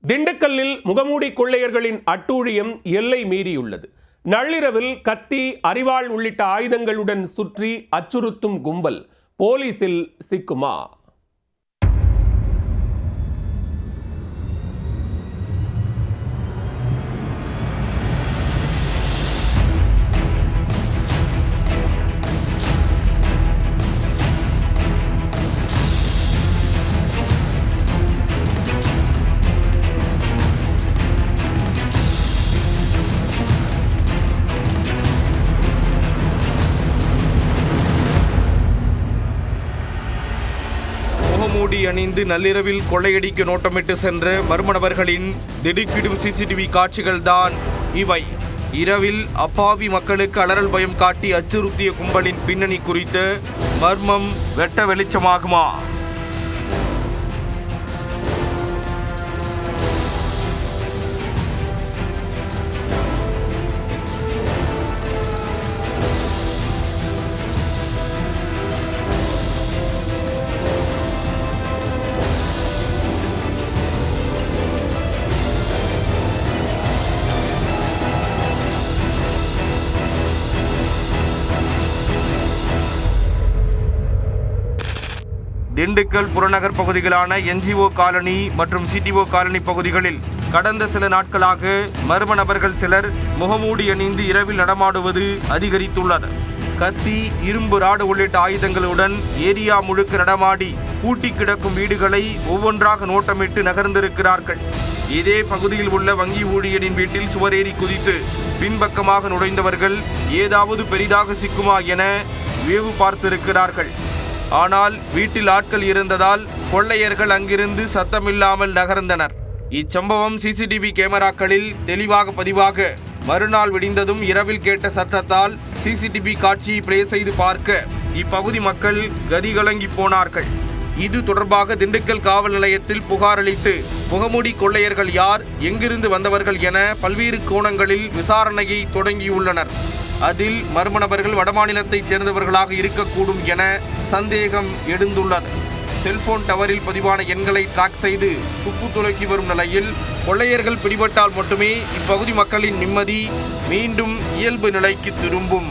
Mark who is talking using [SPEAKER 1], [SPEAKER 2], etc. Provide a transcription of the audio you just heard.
[SPEAKER 1] திண்டுக்கல்லில் முகமூடி கொள்ளையர்களின் அட்டூழியம் எல்லை மீறியுள்ளது. நள்ளிரவில் கத்தி, அரிவாள் உள்ளிட்ட ஆயுதங்களுடன் சுற்றி அச்சுறுத்தும் கும்பல் போலீசில் சிக்குமா?
[SPEAKER 2] முகமூடி அணிந்து நள்ளிரவில் கொள்ளையடிக்க நோட்டமிட்டு சென்ற மர்ம நபர்களின் திடுக்கிடும் சிசிடிவி காட்சிகள்தான் இவை. இரவில் அப்பாவி மக்களுக்கு அலறல் பயம் காட்டி அச்சுறுத்திய கும்பலின் பின்னணி குறித்த மர்மம் வெட்ட வெளிச்சமாகுமா? திண்டுக்கல் புறநகர் பகுதிகளான என்ஜிஓ காலனி மற்றும் சிடிஓ காலனி பகுதிகளில் கடந்த சில நாட்களாக மர்ம நபர்கள் சிலர் முகமூடி அணிந்து இரவில் நடமாடுவது அதிகரித்துள்ளது. கத்தி, இரும்பு ராடு உள்ளிட்ட ஆயுதங்களுடன் ஏரியா முழுக்க நடமாடி பூட்டி கிடக்கும் வீடுகளை ஒவ்வொன்றாக நோட்டமிட்டு நகர்ந்திருக்கிறார்கள். இதே பகுதியில் உள்ள வங்கி ஊழியரின் வீட்டில் சுவரேறி குதித்து பின்பக்கமாக நுழைந்தவர்கள் ஏதாவது பெரிதாக சிக்குமா என வேவு பார்த்திருக்கிறார்கள். ஆனால் வீட்டில் ஆட்கள் இருந்ததால் கொள்ளையர்கள் அங்கிருந்து சத்தமில்லாமல் நகர்ந்தனர். இச்சம்பவம் சிசிடிவி கேமராக்களில் தெளிவாக பதிவாக மறுநாள் விடிந்ததும் இரவில் கேட்ட சத்தத்தால் சிசிடிவி காட்சியை பிளே செய்து பார்க்க இப்பகுதி மக்கள் கதிகலங்கி போனார்கள். இது தொடர்பாக திண்டுக்கல் காவல் நிலையத்தில் புகார் அளித்து முகமூடி கொள்ளையர்கள் யார், எங்கிருந்து வந்தவர்கள் என பல்வேறு கோணங்களில் விசாரணையை தொடங்கியுள்ளனர். அதில் மர்ம நபர்கள் வடமாநிலத்தைச் சேர்ந்தவர்களாக இருக்கக்கூடும் என சந்தேகம் எழுந்துள்ளது. செல்போன் டவரில் பதிவான எண்களை டிராக் செய்து துப்பு துலக்கி வரும் நிலையில் கொள்ளையர்கள் பிடிபட்டால் மட்டுமே இப்பகுதி மக்களின் நிம்மதி மீண்டும் இயல்பு நிலைக்கு திரும்பும்.